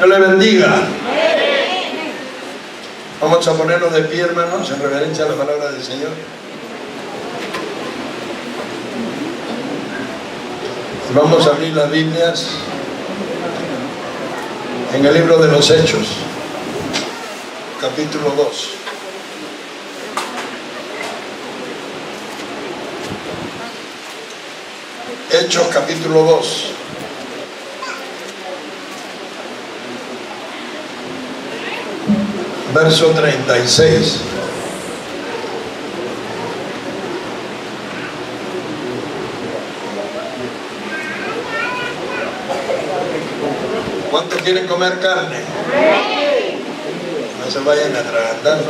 Dios le bendiga. Vamos a ponernos de pie, hermanos, en reverencia a la palabra del Señor. Y vamos a abrir las Biblias en el libro de los Hechos, capítulo 2. Hechos, capítulo 2. Verso 36. ¿Cuántos quieren comer carne? No se vayan a atragantar, ¿no?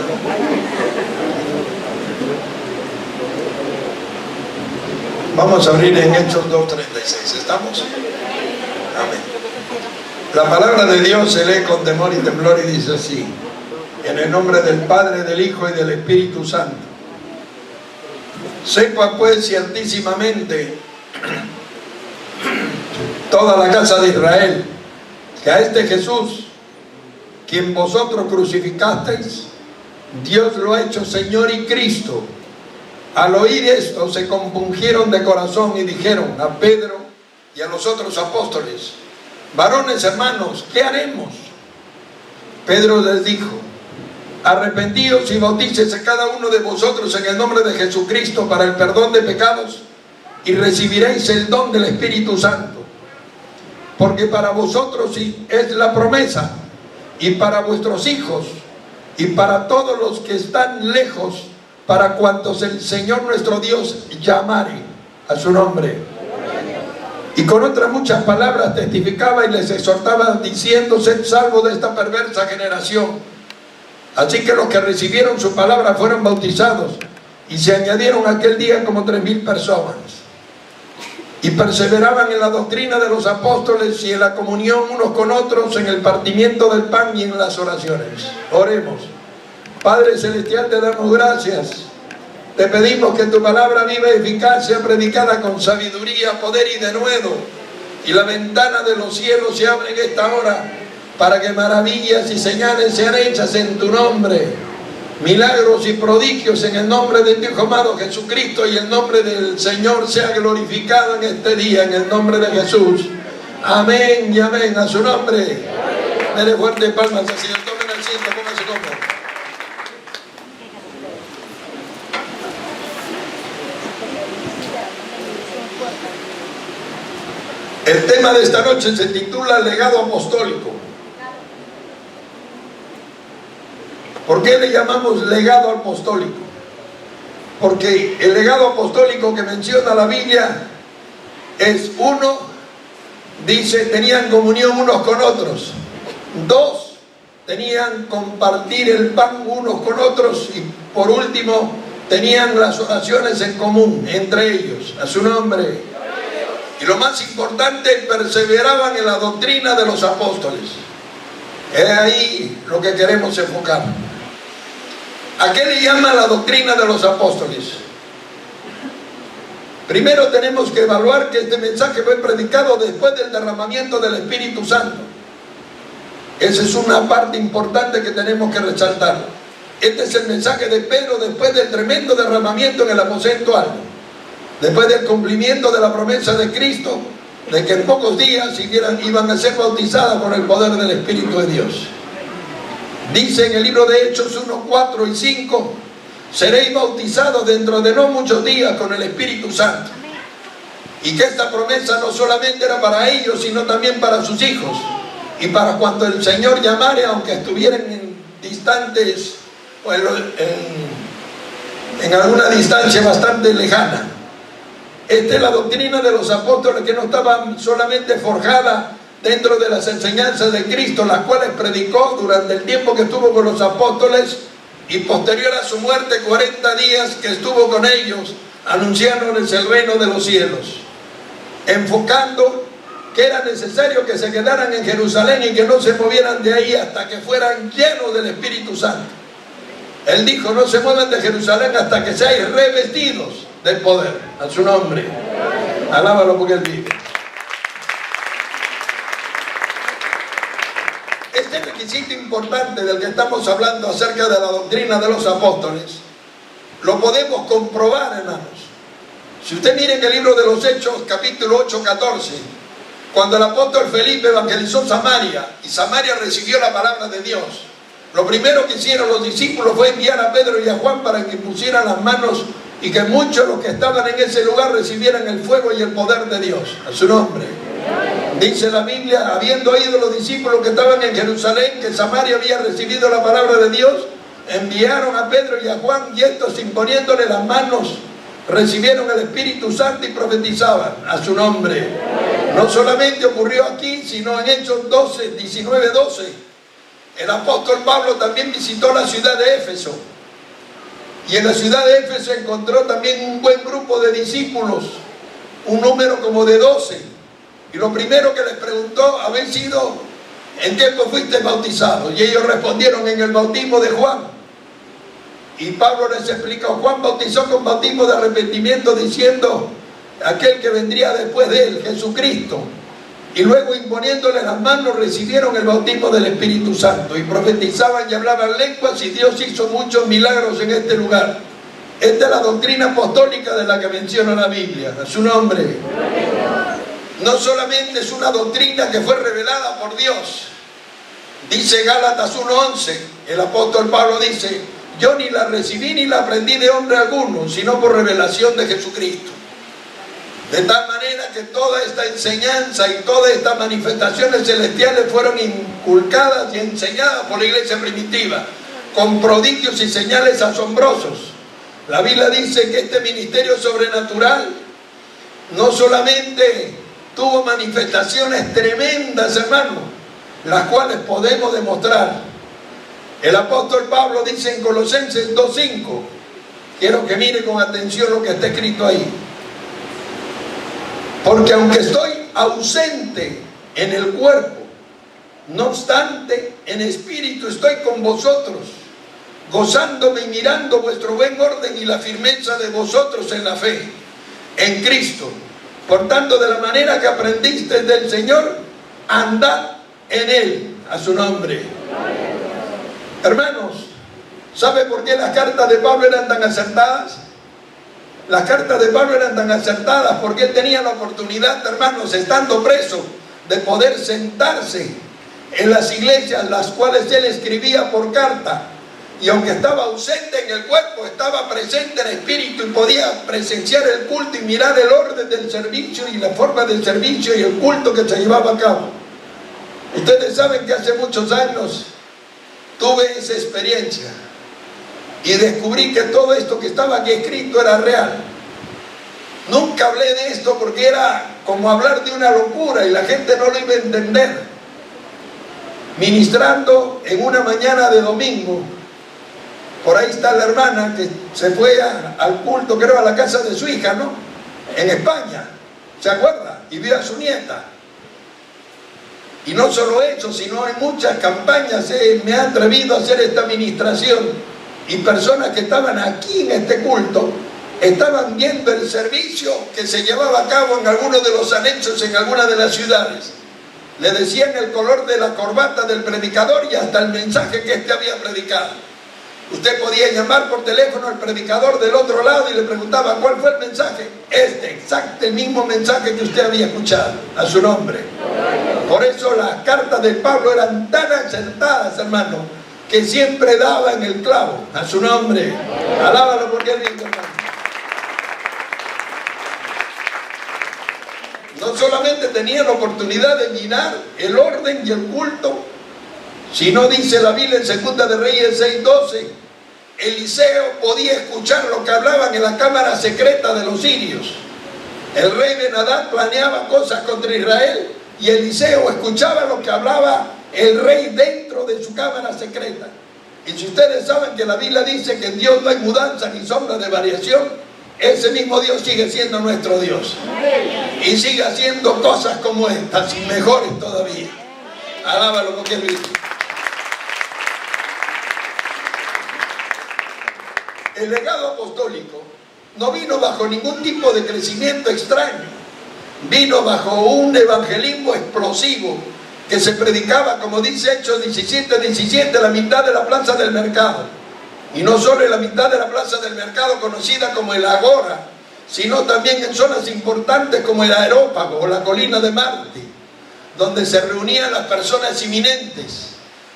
Vamos a abrir en Hechos 2:36. ¿Estamos? Amén. La palabra de Dios se lee con temor y temblor y dice así: en el nombre del Padre, del Hijo y del Espíritu Santo. Sepa pues ciertísimamente toda la casa de Israel que a este Jesús, quien vosotros crucificasteis, Dios lo ha hecho Señor y Cristo. Al oír esto se compungieron de corazón y dijeron a Pedro y a los otros apóstoles: varones hermanos, ¿qué haremos? Pedro les dijo: arrepentíos y bautícese cada uno de vosotros en el nombre de Jesucristo para el perdón de pecados y recibiréis el don del Espíritu Santo. Porque para vosotros es la promesa, y para vuestros hijos, y para todos los que están lejos, para cuantos el Señor nuestro Dios llamare a su nombre. Y con otras muchas palabras testificaba y les exhortaba diciendo: sed salvos de esta perversa generación. Así que los que recibieron su palabra fueron bautizados, y se añadieron aquel día como 3,000 personas. Y perseveraban en la doctrina de los apóstoles y en la comunión unos con otros, en el partimiento del pan y en las oraciones. Oremos. Padre celestial, te damos gracias. Te pedimos que tu palabra viva y eficaz sea predicada con sabiduría, poder y denuedo, y la ventana de los cielos se abre en esta hora, para que maravillas y señales sean hechas en tu nombre, milagros y prodigios en el nombre de tu Hijo amado Jesucristo, y el nombre del Señor sea glorificado en este día, en el nombre de Jesús. Amén y amén. A su nombre. Dele fuerte palmas al Señor. Tomen asiento, pónganse cómodos. El tema de esta noche se titula Legado Apostólico. ¿Por qué le llamamos legado apostólico? Porque el legado apostólico que menciona la Biblia es: uno, dice, tenían comunión unos con otros; dos, tenían compartir el pan unos con otros; y por último, tenían las oraciones en común entre ellos, a su nombre. Y lo más importante, perseveraban en la doctrina de los apóstoles. Es ahí lo que queremos enfocar. ¿A qué le llama la doctrina de los apóstoles? Primero tenemos que evaluar que este mensaje fue predicado después del derramamiento del Espíritu Santo. Esa es una parte importante que tenemos que resaltar. Este es el mensaje de Pedro después del tremendo derramamiento en el aposento alto, después del cumplimiento de la promesa de Cristo de que en pocos días iban a ser bautizadas con el poder del Espíritu de Dios. Dice en el libro de Hechos 1, 4 y 5: seréis bautizados dentro de no muchos días con el Espíritu Santo. Y que esta promesa no solamente era para ellos, sino también para sus hijos, y para cuanto el Señor llamare, aunque estuvieran en distantes, o en alguna distancia bastante lejana. Esta es la doctrina de los apóstoles, que no estaba solamente forjada dentro de las enseñanzas de Cristo, las cuales predicó durante el tiempo que estuvo con los apóstoles, y posterior a su muerte, 40 días que estuvo con ellos, anunciándoles el reino de los cielos, enfocando que era necesario que se quedaran en Jerusalén y que no se movieran de ahí hasta que fueran llenos del Espíritu Santo. Él dijo: no se muevan de Jerusalén hasta que seáis revestidos del poder. A su nombre. Alábalo porque Él vive. requisito importante del que estamos hablando acerca de la doctrina de los apóstoles, lo podemos comprobar, hermanos. Si usted mira en el libro de los Hechos, capítulo 8, 14, cuando el apóstol Felipe evangelizó Samaria, y Samaria recibió la palabra de Dios, lo primero que hicieron los discípulos fue enviar a Pedro y a Juan para que pusieran las manos y que muchos de los que estaban en ese lugar recibieran el fuego y el poder de Dios. A su nombre. Dice la Biblia, habiendo oído los discípulos que estaban en Jerusalén que Samaria había recibido la palabra de Dios, enviaron a Pedro y a Juan, y estos, imponiéndole las manos, recibieron el Espíritu Santo y profetizaban. A su nombre. No solamente ocurrió aquí, sino en Hechos 19, 12. El apóstol Pablo también visitó la ciudad de Éfeso. Y en la ciudad de Éfeso encontró también un buen grupo de discípulos, un número como de 12. Y lo primero que les preguntó, habéis sido, ¿en qué fuiste bautizados? Y ellos respondieron, en el bautismo de Juan. Y Pablo les explicó, Juan bautizó con bautismo de arrepentimiento, diciendo, aquel que vendría después de él, Jesucristo. Y luego, imponiéndole las manos, recibieron el bautismo del Espíritu Santo, y profetizaban y hablaban lenguas, y Dios hizo muchos milagros en este lugar. Esta es la doctrina apostólica de la que menciona la Biblia. A su nombre. No solamente es una doctrina que fue revelada por Dios. Dice Gálatas 1:11, el apóstol Pablo dice, yo ni la recibí ni la aprendí de hombre alguno, sino por revelación de Jesucristo. De tal manera que toda esta enseñanza y todas estas manifestaciones celestiales fueron inculcadas y enseñadas por la iglesia primitiva, con prodigios y señales asombrosos. La Biblia dice que este ministerio sobrenatural no solamente tuvo manifestaciones tremendas, hermanos, las cuales podemos demostrar. El apóstol Pablo dice en Colosenses 2:5, quiero que mire con atención lo que está escrito ahí. Porque aunque estoy ausente en el cuerpo, no obstante, en espíritu estoy con vosotros, gozándome y mirando vuestro buen orden y la firmeza de vosotros en la fe, en Cristo. Por tanto, de la manera que aprendisteis del Señor, andad en Él. A su nombre. Hermanos, ¿sabe por qué las cartas de Pablo eran tan acertadas? Las cartas de Pablo eran tan acertadas porque él tenía la oportunidad, hermanos, estando preso, de poder sentarse en las iglesias, las cuales él escribía por carta. Y aunque estaba ausente en el cuerpo, estaba presente en espíritu y podía presenciar el culto y mirar el orden del servicio y la forma del servicio y el culto que se llevaba a cabo. Ustedes saben que hace muchos años tuve esa experiencia y descubrí que todo esto que estaba aquí escrito era real. Nunca hablé de esto porque era como hablar de una locura y la gente no lo iba a entender. Ministrando en una mañana de domingo, por ahí está la hermana que se fue al culto, creo a la casa de su hija, ¿no? En España, ¿se acuerda? Y vio a su nieta. Y no solo eso, sino en muchas campañas me ha atrevido a hacer esta administración. Y personas que estaban aquí en este culto estaban viendo el servicio que se llevaba a cabo en algunos de los anexos en algunas de las ciudades. Le decían el color de la corbata del predicador y hasta el mensaje que éste había predicado. Usted podía llamar por teléfono al predicador del otro lado y le preguntaba cuál fue el mensaje. Exacto, el mismo mensaje que usted había escuchado. A su nombre. Por eso las cartas de Pablo eran tan acertadas, hermano, que siempre daba en el clavo. A su nombre. Alábalo porque es lindo, hermano. No solamente tenía la oportunidad de mirar el orden y el culto, sino dice la Biblia en 2 de Reyes 6:12, Eliseo podía escuchar lo que hablaban en la cámara secreta de los sirios. El rey Ben-Hadad planeaba cosas contra Israel y Eliseo escuchaba lo que hablaba el rey dentro de su cámara secreta. Y si ustedes saben que la Biblia dice que en Dios no hay mudanza ni sombra de variación, ese mismo Dios sigue siendo nuestro Dios. Y sigue haciendo cosas como estas y mejores todavía. Alábalo porque es lindo. El legado apostólico no vino bajo ningún tipo de crecimiento extraño. Vino bajo un evangelismo explosivo que se predicaba, como dice Hechos 17:17, la mitad de la plaza del mercado. Y no solo en la mitad de la plaza del mercado, conocida como el Agora, sino también en zonas importantes como el Areópago o la colina de Marte, donde se reunían las personas inminentes.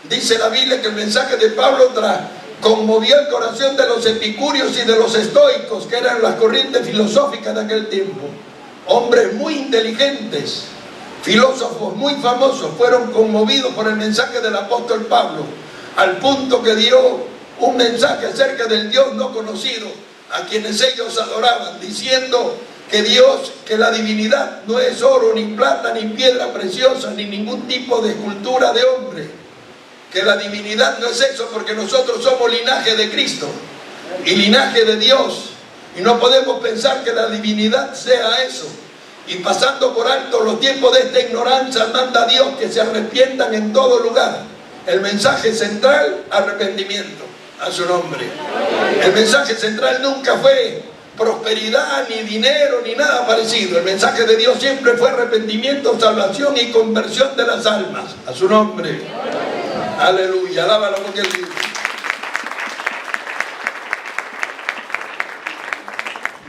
Dice la Biblia que el mensaje de Pablo conmovió el corazón de los epicúreos y de los estoicos, que eran las corrientes filosóficas de aquel tiempo. Hombres muy inteligentes, filósofos muy famosos, fueron conmovidos por el mensaje del apóstol Pablo, al punto que dio un mensaje acerca del Dios no conocido, a quienes ellos adoraban, diciendo que Dios, que la divinidad no es oro, ni plata, ni piedra preciosa, ni ningún tipo de escultura de hombre, que la divinidad no es eso, porque nosotros somos linaje de Cristo y linaje de Dios, y no podemos pensar que la divinidad sea eso. Y pasando por alto los tiempos de esta ignorancia, manda a Dios que se arrepientan en todo lugar. El mensaje central, arrepentimiento, a su nombre. El mensaje central nunca fue prosperidad, ni dinero, ni nada parecido. El mensaje de Dios siempre fue arrepentimiento, salvación y conversión de las almas, a su nombre. Aleluya, alábalo porque Él vive.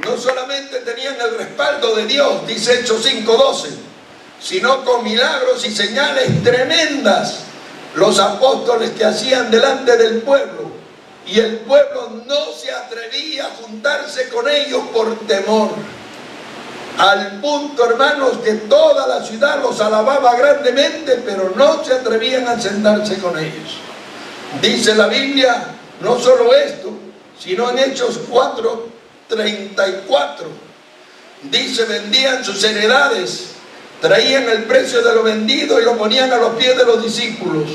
No solamente tenían el respaldo de Dios, dice Hechos 5:12, sino con milagros y señales tremendas los apóstoles que hacían delante del pueblo, y el pueblo no se atrevía a juntarse con ellos por temor, al punto, hermanos, que toda la ciudad los alababa grandemente, pero no se atrevían a sentarse con ellos. Dice la Biblia, no solo esto, sino en Hechos 4:34, dice, vendían sus heredades, traían el precio de lo vendido y lo ponían a los pies de los discípulos.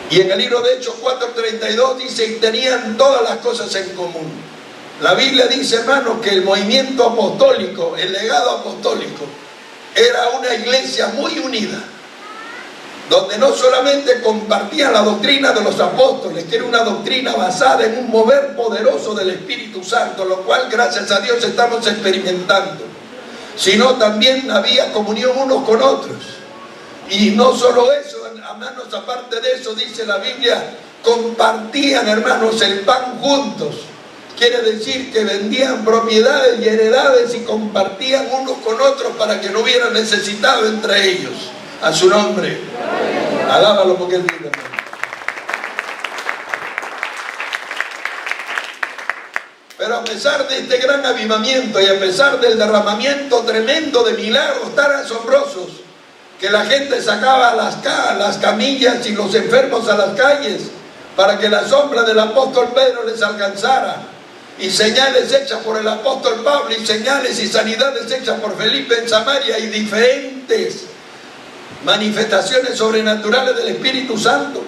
Y en el libro de Hechos 4:32 dice, y tenían todas las cosas en común. La Biblia dice, hermanos, que el movimiento apostólico, el legado apostólico, era una iglesia muy unida, donde no solamente compartían la doctrina de los apóstoles, que era una doctrina basada en un mover poderoso del Espíritu Santo, lo cual gracias a Dios estamos experimentando, sino también había comunión unos con otros. Y no solo eso, hermanos, aparte de eso, dice la Biblia, compartían, hermanos, el pan juntos. Quiere decir que vendían propiedades y heredades y compartían unos con otros para que no hubiera necesitado entre ellos. A su nombre. Alábalo porque Él vive. Pero a pesar de este gran avivamiento y a pesar del derramamiento tremendo de milagros tan asombrosos, que la gente sacaba las camillas y los enfermos a las calles para que la sombra del apóstol Pedro les alcanzara, y señales hechas por el apóstol Pablo, y señales y sanidades hechas por Felipe en Samaria, y diferentes manifestaciones sobrenaturales del Espíritu Santo,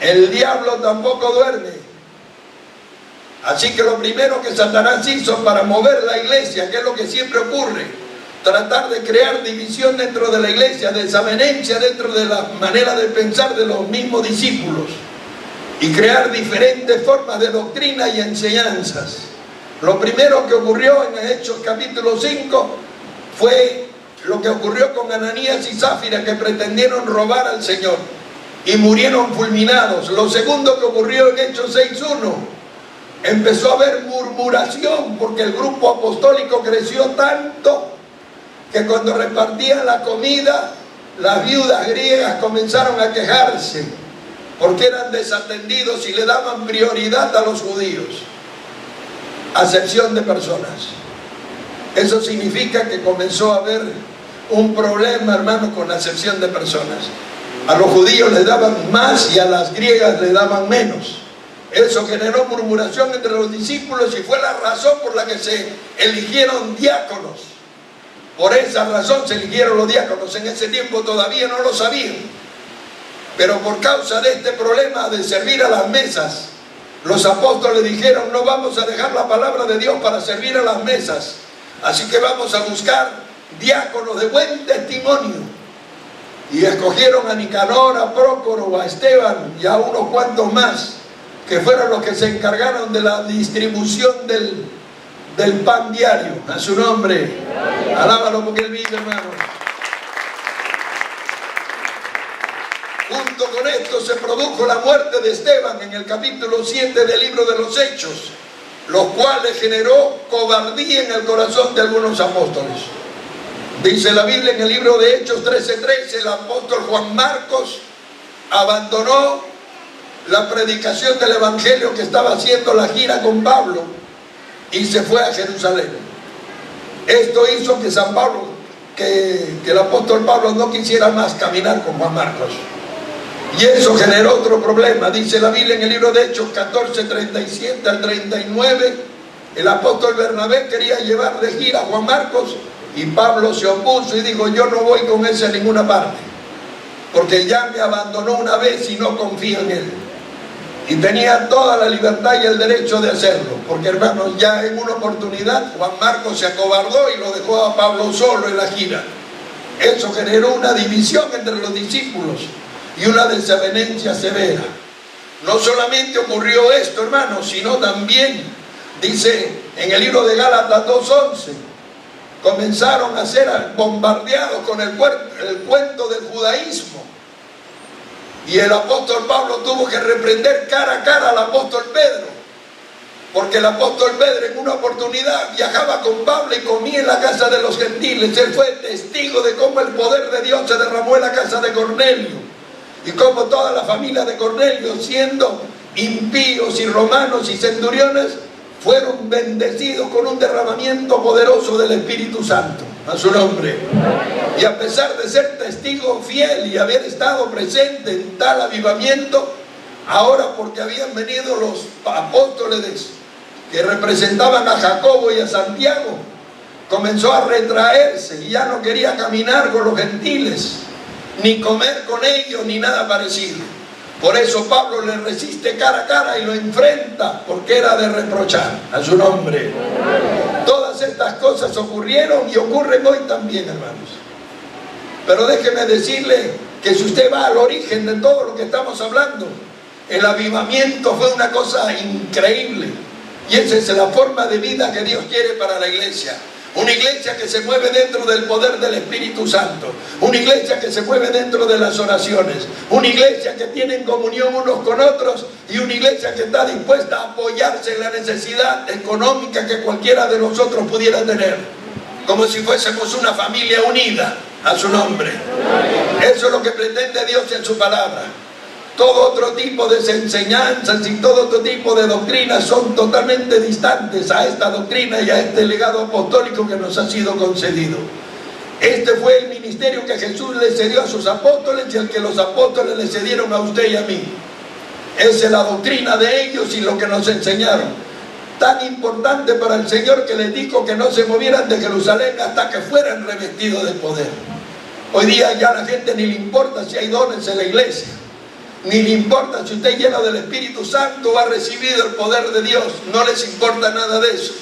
el diablo tampoco duerme. Así que lo primero que Satanás hizo para mover la iglesia, que es lo que siempre ocurre, tratar de crear división dentro de la iglesia, desavenencia dentro de la manera de pensar de los mismos discípulos, y crear diferentes formas de doctrina y enseñanzas. Lo primero que ocurrió en Hechos capítulo 5 fue lo que ocurrió con Ananías y Zafira, que pretendieron robar al Señor y murieron fulminados. Lo segundo que ocurrió en Hechos 6:1, empezó a haber murmuración porque el grupo apostólico creció tanto que cuando repartían la comida, las viudas griegas comenzaron a quejarse porque eran desatendidos y le daban prioridad a los judíos, acepción de personas. Eso significa que comenzó a haber un problema, hermano, con la acepción de personas. A los judíos les daban más y a las griegas les daban menos. Eso generó murmuración entre los discípulos y fue la razón por la que se eligieron diáconos. Por esa razón se eligieron los diáconos. En ese tiempo todavía no lo sabían, pero por causa de este problema de servir a las mesas, los apóstoles dijeron, no vamos a dejar la palabra de Dios para servir a las mesas, así que vamos a buscar diáconos de buen testimonio. Y escogieron a Nicanor, a Prócoro, a Esteban y a unos cuantos más, que fueron los que se encargaron de la distribución del pan diario. A su nombre. Alábalo porque Él vive, hermano. junto con esto se produjo la muerte de Esteban en el capítulo 7 del libro de los Hechos, los cuales generó cobardía en el corazón de algunos apóstoles. Dice la Biblia en el libro de Hechos 13:13, el apóstol Juan Marcos abandonó la predicación del evangelio que estaba haciendo la gira con Pablo y se fue a Jerusalén. Esto hizo que San Pablo, que el apóstol Pablo no quisiera más caminar con Juan Marcos. Y eso generó otro problema. Dice la Biblia en el libro de Hechos 14:37 al 39, el apóstol Bernabé quería llevar de gira a Juan Marcos y Pablo se opuso y dijo: yo no voy con ese a ninguna parte, porque ya me abandonó una vez y no confío en él. Y tenía toda la libertad y el derecho de hacerlo, porque hermanos, ya en una oportunidad Juan Marcos se acobardó y lo dejó a Pablo solo en la gira. Eso generó una división entre los discípulos y una desavenencia severa. No solamente ocurrió esto, hermanos, sino también, dice en el libro de Gálatas 2:11, comenzaron a ser bombardeados con el cuento del judaísmo. Y el apóstol Pablo tuvo que reprender cara a cara al apóstol Pedro, porque el apóstol Pedro en una oportunidad viajaba con Pablo y comía en la casa de los gentiles. Él fue testigo de cómo el poder de Dios se derramó en la casa de Cornelio, y cómo toda la familia de Cornelio, siendo impíos y romanos y centuriones, fueron bendecidos con un derramamiento poderoso del Espíritu Santo. A su nombre. Y a pesar de ser testigo fiel y haber estado presente en tal avivamiento, ahora porque habían venido los apóstoles que representaban a Jacobo y a Santiago, comenzó a retraerse y ya no quería caminar con los gentiles, ni comer con ellos, ni nada parecido. Por eso Pablo le resiste cara a cara y lo enfrenta, porque era de reprochar. A su nombre. Todas estas cosas ocurrieron y ocurren hoy también, hermanos. Pero déjeme decirle que si usted va al origen de todo lo que estamos hablando, el avivamiento fue una cosa increíble. Y esa es la forma de vida que Dios quiere para la iglesia. Una iglesia que se mueve dentro del poder del Espíritu Santo. Una iglesia que se mueve dentro de las oraciones. Una iglesia que tiene comunión unos con otros. Y una iglesia que está dispuesta a apoyarse en la necesidad económica que cualquiera de nosotros pudiera tener. Como si fuésemos una familia unida. A su nombre. Eso es lo que pretende Dios en su palabra. Todo otro tipo de enseñanzas y todo otro tipo de doctrinas son totalmente distantes a esta doctrina y a este legado apostólico que nos ha sido concedido. Este fue el ministerio que Jesús le cedió a sus apóstoles y el que los apóstoles le cedieron a usted y a mí. Esa es la doctrina de ellos y lo que nos enseñaron. Tan importante para el Señor que les dijo que no se movieran de Jerusalén hasta que fueran revestidos de poder. Hoy día ya a la gente ni le importa si hay dones en la iglesia. Ni le importa si usted lleno del Espíritu Santo ha recibido el poder de Dios. No les importa nada de eso.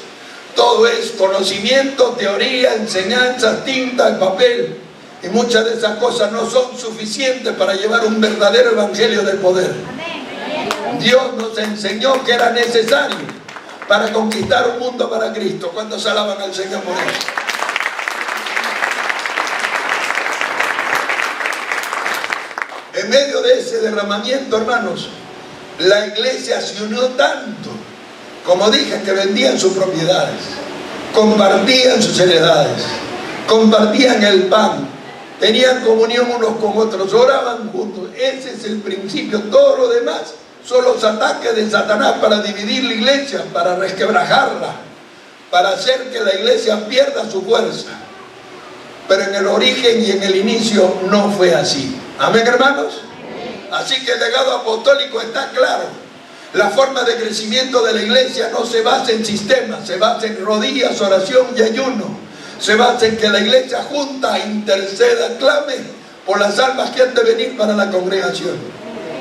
Todo es conocimiento, teoría, enseñanza, tinta, el papel. Y muchas de esas cosas no son suficientes para llevar un verdadero evangelio de poder. Dios nos enseñó que era necesario para conquistar un mundo para Cristo. ¿Cuántos alaban al Señor por eso? En medio de ese derramamiento, hermanos, la iglesia se unió tanto, como dije, que vendían sus propiedades, compartían sus heredades, compartían el pan, tenían comunión unos con otros, oraban juntos. Ese es el principio. Todo lo demás son los ataques de Satanás para dividir la iglesia, para resquebrajarla, para hacer que la iglesia pierda su fuerza. Pero en el origen y en el inicio no fue así. Amén, hermanos. Así que el legado apostólico está claro. La forma de crecimiento de la iglesia no se basa en sistemas, se basa en rodillas, oración y ayuno. Se basa en que la iglesia junta, interceda, clame por las almas que han de venir para la congregación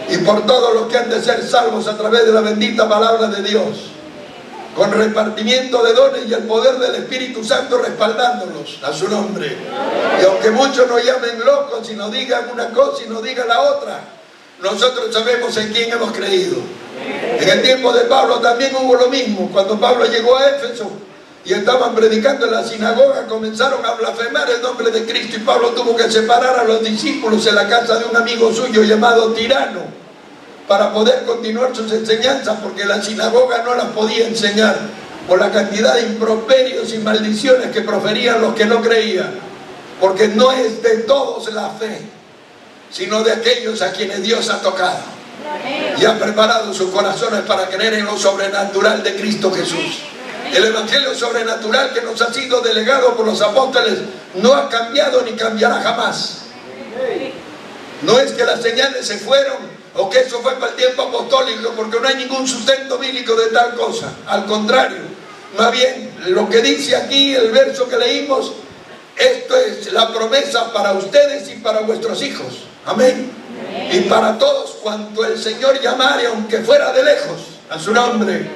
y por todos los que han de ser salvos a través de la bendita palabra de Dios, con repartimiento de dones y el poder del Espíritu Santo respaldándolos. A su nombre. Y aunque muchos nos llamen locos y nos digan una cosa y nos digan la otra, nosotros sabemos en quién hemos creído. En el tiempo de Pablo también hubo lo mismo. Cuando Pablo llegó a Éfeso, y estaban predicando en la sinagoga, comenzaron a blasfemar el nombre de Cristo, y Pablo tuvo que separar a los discípulos en la casa de un amigo suyo llamado Tirano para poder continuar sus enseñanzas, porque la sinagoga no las podía enseñar por la cantidad de improperios y maldiciones que proferían los que no creían, porque no es de todos la fe, sino de aquellos a quienes Dios ha tocado y ha preparado sus corazones para creer en lo sobrenatural de Cristo Jesús. El evangelio sobrenatural que nos ha sido delegado por los apóstoles no ha cambiado ni cambiará jamás. No es que las señales se fueron o que eso fue para el tiempo apostólico, porque no hay ningún sustento bíblico de tal cosa. Al contrario, más bien lo que dice aquí el verso que leímos, esto es la promesa para ustedes y para vuestros hijos. Amén. Y para todos cuanto el Señor llamare, aunque fuera de lejos, a su nombre.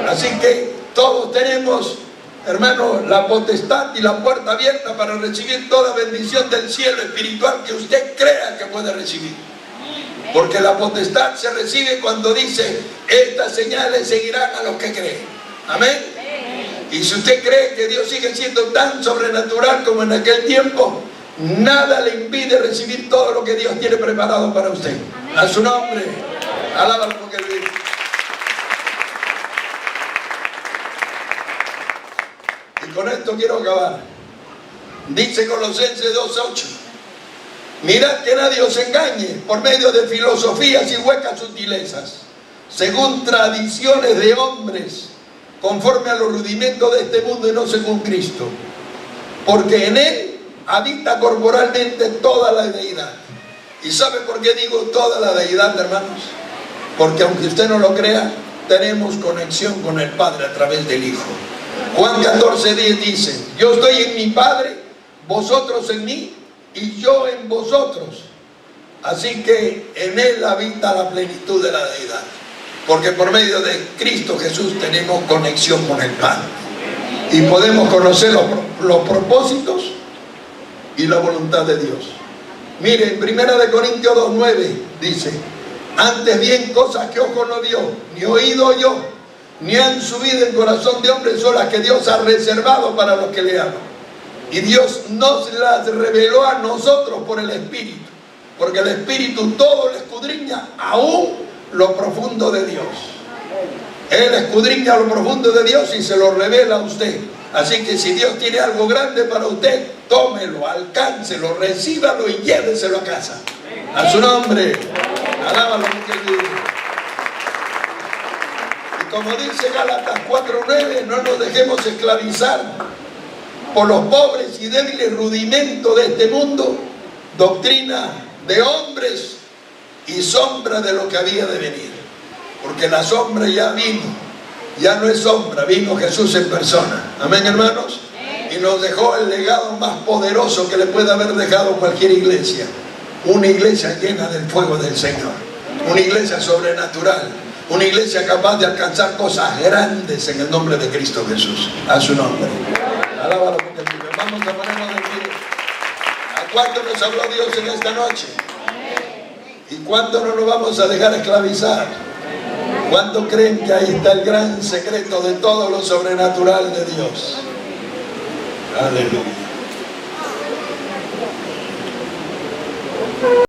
Así que todos tenemos, hermano, la potestad y la puerta abierta para recibir toda bendición del cielo espiritual que usted crea que puede recibir. Porque la potestad se recibe cuando dice, estas señales seguirán a los que creen. Amén. Y si usted cree que Dios sigue siendo tan sobrenatural como en aquel tiempo, nada le impide recibir todo lo que Dios tiene preparado para usted. A su nombre. Alábalo porque Él vive. Y con esto quiero acabar. Dice Colosenses 2:8. Mirad que nadie os engañe por medio de filosofías y huecas sutilezas, según tradiciones de hombres, conforme a los rudimentos de este mundo y no según Cristo. Porque en Él habita corporalmente toda la deidad. ¿Y sabe por qué digo toda la deidad, hermanos? Porque aunque usted no lo crea, tenemos conexión con el Padre a través del Hijo. Juan 14:10 dice, yo estoy en mi Padre, vosotros en mí, y yo en vosotros. Así que en Él habita la plenitud de la deidad. Porque por medio de Cristo Jesús tenemos conexión con el Padre. Y podemos conocer los propósitos y la voluntad de Dios. Mire, en 1 Corintios 2:9 dice, antes bien cosas que ojo no vio, ni oído oyó, ni han subido en corazón de hombre, son las que Dios ha reservado para los que le aman. Y Dios nos las reveló a nosotros por el Espíritu, porque el Espíritu todo lo escudriña, aún lo profundo de Dios. Él escudriña lo profundo de Dios y se lo revela a usted. Así que si Dios tiene algo grande para usted, tómelo, alcáncelo, recíbalo y lléveselo a casa. A su nombre. Alábalo porque Él vive. Y como dice Gálatas 4:9, no nos dejemos esclavizar por los pobres y débiles rudimentos de este mundo, doctrina de hombres y sombra de lo que había de venir. Porque la sombra ya vino, ya no es sombra, vino Jesús en persona. Amén, hermanos. Y nos dejó el legado más poderoso que le puede haber dejado cualquier iglesia. Una iglesia llena del fuego del Señor. Una iglesia sobrenatural. Una iglesia capaz de alcanzar cosas grandes en el nombre de Cristo Jesús. A su nombre. Alábalo porque vive. Vamos a ponernos de pie. ¿A cuánto nos habló Dios en esta noche? ¿Y cuánto no nos vamos a dejar esclavizar? ¿Cuánto creen que ahí está el gran secreto de todo lo sobrenatural de Dios? Aleluya.